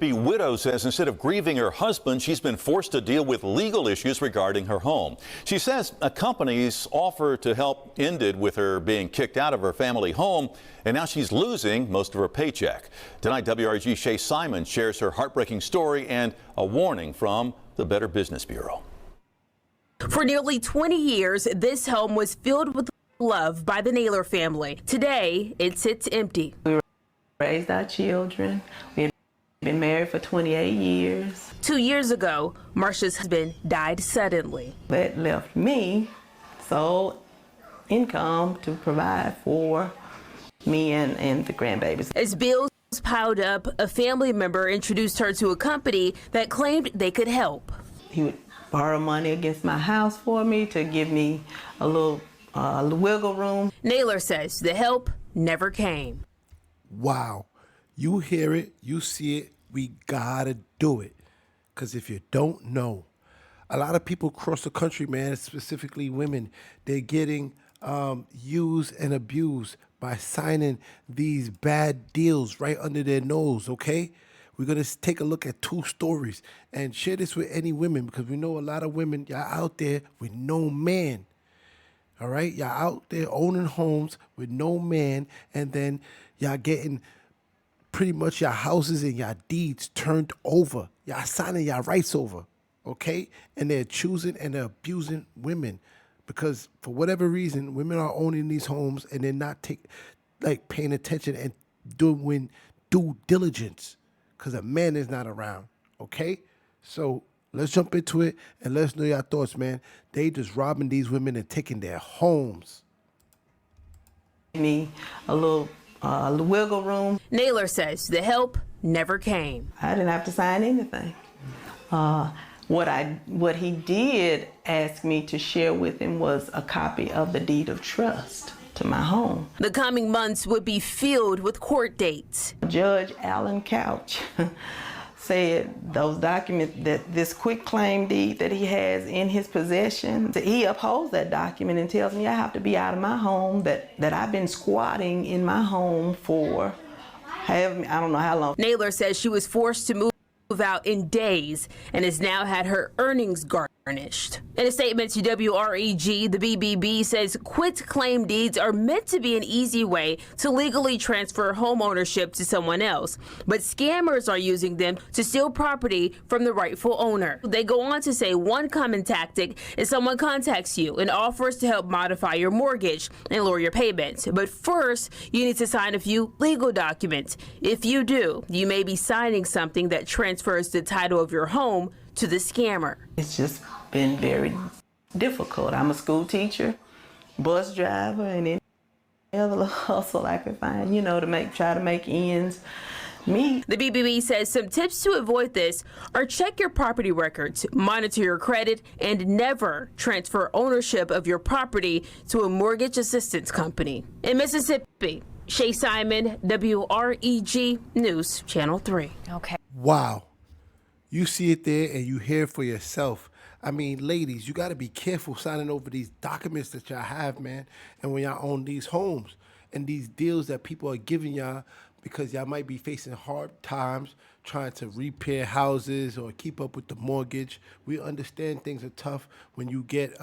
Widow says instead of grieving her husband, she's been forced to deal with legal issues regarding her home. She says a company's offer to help ended with her being kicked out of her family home, and now she's losing most of her paycheck. Tonight, WREG Shay Simon shares her heartbreaking story and a warning from the Better Business Bureau. For nearly 20 years, this home was filled with love by the Naylor family. Today, it sits empty. We raised our children. We had been married for 28 years. 2 years ago, Marsha's husband died suddenly. That left me sole income to provide for me and the grandbabies. As bills piled up, a family member introduced her to a company that claimed they could help. He would borrow money against my house for me to give me a little wiggle room. Naylor says the help never came. Wow. You hear it, you see it, we gotta do it. Because if you don't know, a lot of people across the country, man, specifically women, they're getting used and abused by signing these bad deals right under their nose, okay? We're going to take a look at 2 stories and share this with any women because we know a lot of women, y'all out there with no man, all right? Y'all out there owning homes with no man, and then y'all getting pretty much your houses and your deeds turned over. Y'all signing your rights over, okay? And they're choosing and they're abusing women because for whatever reason, women are owning these homes and they're not paying attention and doing due diligence because a man is not around, okay? So let's jump into it and let us know your thoughts, man. They just robbing these women and taking their homes. Me a little wiggle room. Naylor says the help never came. I didn't have to sign anything. What he did ask me to share with him was a copy of the deed of trust to my home. The coming months would be filled with court dates. Judge Alan Couch said those documents, that this quitclaim deed that he has in his possession, that he upholds that document and tells me I have to be out of my home, that I've been squatting in my home for I don't know how long. Naylor says she was forced to move out in days and has now had her earnings garnished. In a statement to WREG, the BBB says quitclaim deeds are meant to be an easy way to legally transfer home ownership to someone else, but scammers are using them to steal property from the rightful owner. They go on to say one common tactic is someone contacts you and offers to help modify your mortgage and lower your payments. But first, you need to sign a few legal documents. If you do, you may be signing something that transfers the title of your home to the scammer. It's just been very difficult. I'm a school teacher, bus driver, and any other little hustle I could find, to try to make ends meet. The BBB says some tips to avoid this are check your property records, monitor your credit, and never transfer ownership of your property to a mortgage assistance company. In Mississippi, Shay Simon, WREG News, Channel 3. Okay. Wow. You see it there and you hear it for yourself. I mean, ladies, you got to be careful signing over these documents that y'all have, man. And when y'all own these homes and these deals that people are giving y'all because y'all might be facing hard times trying to repair houses or keep up with the mortgage. We understand things are tough when you get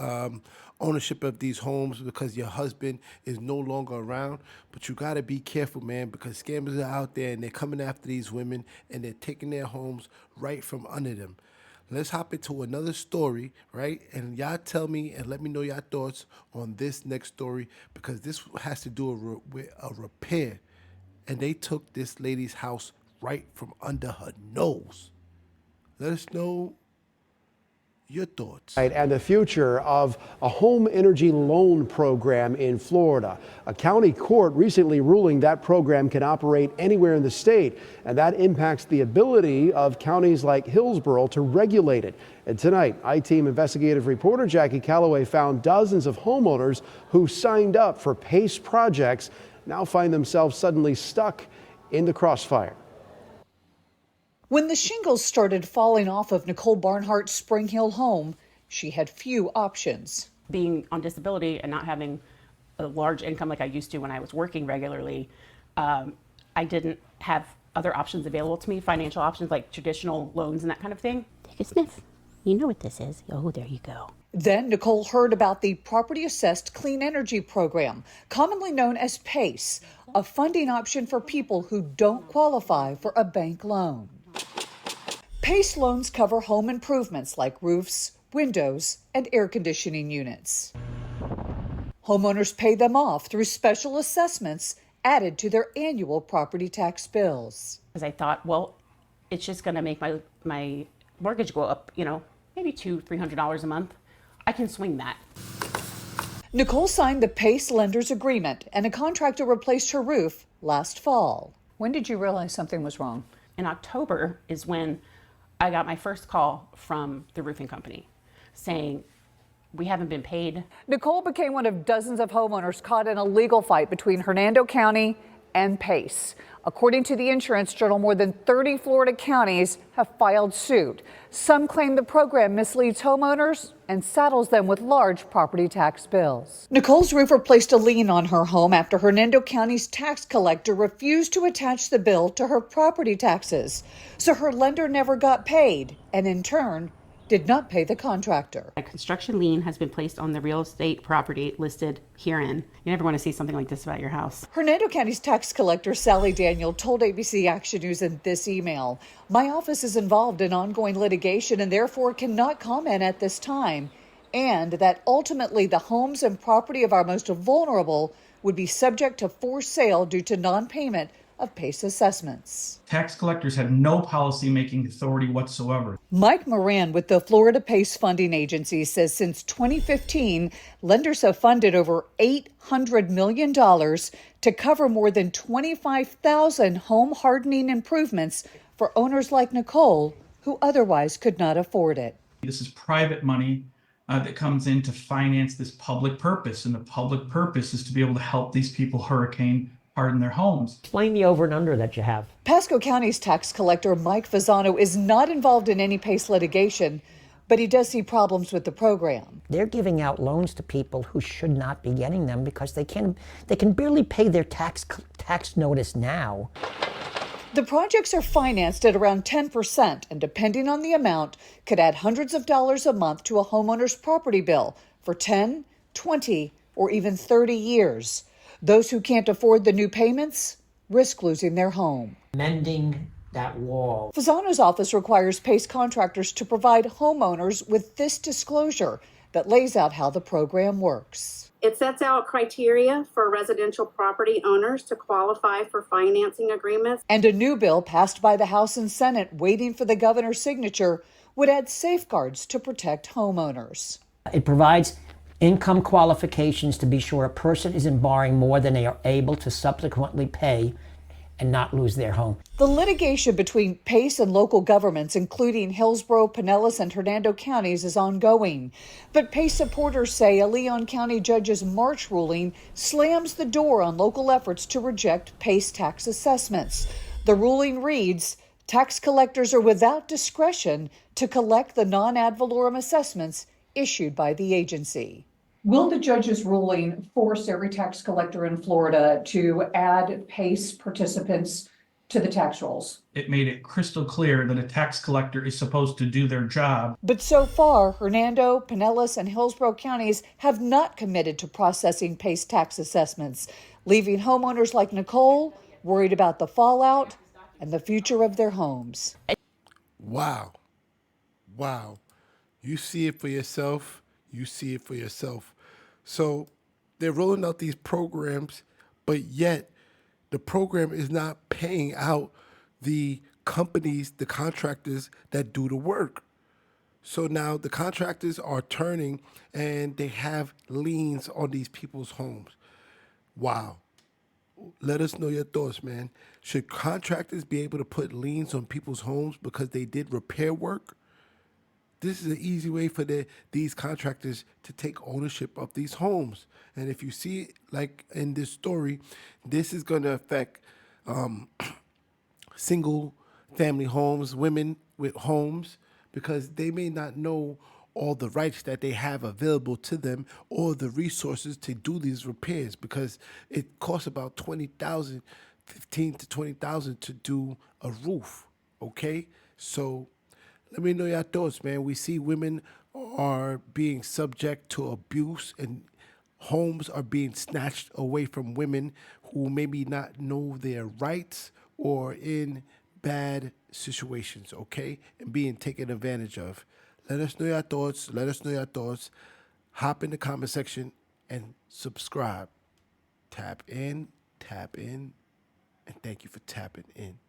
ownership of these homes because your husband is no longer around. But you got to be careful, man, because scammers are out there and they're coming after these women and they're taking their homes right from under them. Let's hop into another story, right? And y'all tell me and let me know your thoughts on this next story because this has to do with a repair. And they took this lady's house right from under her nose. Let us know your thoughts. And the future of a home energy loan program in Florida. A county court recently ruling that program can operate anywhere in the state, and that impacts the ability of counties like Hillsborough to regulate it. And tonight, I-Team investigative reporter Jackie Calloway found dozens of homeowners who signed up for PACE projects now find themselves suddenly stuck in the crossfire. When the shingles started falling off of Nicole Barnhart's Spring Hill home, she had few options. Being on disability and not having a large income like I used to when I was working regularly, I didn't have other options available to me, financial options like traditional loans and that kind of thing. Take a sniff. You know what this is. Oh, there you go. Then Nicole heard about the Property Assessed Clean Energy Program, commonly known as PACE, a funding option for people who don't qualify for a bank loan. PACE loans cover home improvements like roofs, windows, and air conditioning units. Homeowners pay them off through special assessments added to their annual property tax bills. Because I thought, well, it's just going to make my mortgage go up, maybe $200-300 a month. I can swing that. Nicole signed the PACE lender's agreement, and a contractor replaced her roof last fall. When did you realize something was wrong? In October is when I got my first call from the roofing company saying, we haven't been paid. Nicole became one of dozens of homeowners caught in a legal fight between Hernando County and PACE. According to the Insurance Journal, more than 30 Florida counties have filed suit. Some claim the program misleads homeowners and saddles them with large property tax bills. Nicole's roofer placed a lien on her home after Hernando County's tax collector refused to attach the bill to her property taxes. So her lender never got paid and in turn did not pay the contractor. A construction lien has been placed on the real estate property listed herein. You never want to see something like this about your house. Hernando County's tax collector, Sally Daniel, told ABC Action News in this email, "My office is involved in ongoing litigation and therefore cannot comment at this time, and that ultimately the homes and property of our most vulnerable would be subject to forced sale due to non-payment of PACE assessments." Tax collectors have no policy-making authority whatsoever. Mike Moran with the Florida PACE Funding Agency says since 2015, lenders have funded over $800 million to cover more than 25,000 home hardening improvements for owners like Nicole who otherwise could not afford it. This is private money that comes in to finance this public purpose, and the public purpose is to be able to help these people hurricane harden their homes. Explain the over and under that you have. Pasco County's tax collector, Mike Fasano, is not involved in any PACE litigation, but he does see problems with the program. They're giving out loans to people who should not be getting them because they can barely pay their tax notice now. The projects are financed at around 10%, and depending on the amount, could add hundreds of dollars a month to a homeowner's property bill for 10, 20, or even 30 years. Those who can't afford the new payments risk losing their home. Mending that wall. Fasano's office requires PACE contractors to provide homeowners with this disclosure that lays out how the program works. It sets out criteria for residential property owners to qualify for financing agreements. And a new bill passed by the House and Senate waiting for the governor's signature would add safeguards to protect homeowners. It provides income qualifications to be sure a person isn't borrowing more than they are able to subsequently pay and not lose their home. The litigation between PACE and local governments, including Hillsborough, Pinellas, and Hernando counties, is ongoing. But PACE supporters say a Leon County judge's March ruling slams the door on local efforts to reject PACE tax assessments. The ruling reads, tax collectors are without discretion to collect the non-ad valorem assessments issued by the agency. Will the judge's ruling force every tax collector in Florida to add PACE participants to the tax rolls? It made it crystal clear that a tax collector is supposed to do their job. But so far, Hernando, Pinellas, and Hillsborough counties have not committed to processing PACE tax assessments, leaving homeowners like Nicole worried about the fallout and the future of their homes. Wow. Wow. You see it for yourself. You see it for yourself. So they're rolling out these programs, but yet the program is not paying out the companies, the contractors that do the work. So now the contractors are turning and they have liens on these people's homes. Wow. Let us know your thoughts, man. Should contractors be able to put liens on people's homes because they did repair work? This is an easy way for these contractors to take ownership of these homes. And if you see it, like in this story, this is going to affect single family homes, women with homes, because they may not know all the rights that they have available to them or the resources to do these repairs, because it costs about $20,000 15 to 20,000 to do a roof. Okay, so let me know your thoughts, man. We see women are being subject to abuse and homes are being snatched away from women who maybe not know their rights or in bad situations, okay, and being taken advantage of. Let us know your thoughts. Let us know your thoughts. Hop in the comment section and subscribe. Tap in, and thank you for tapping in.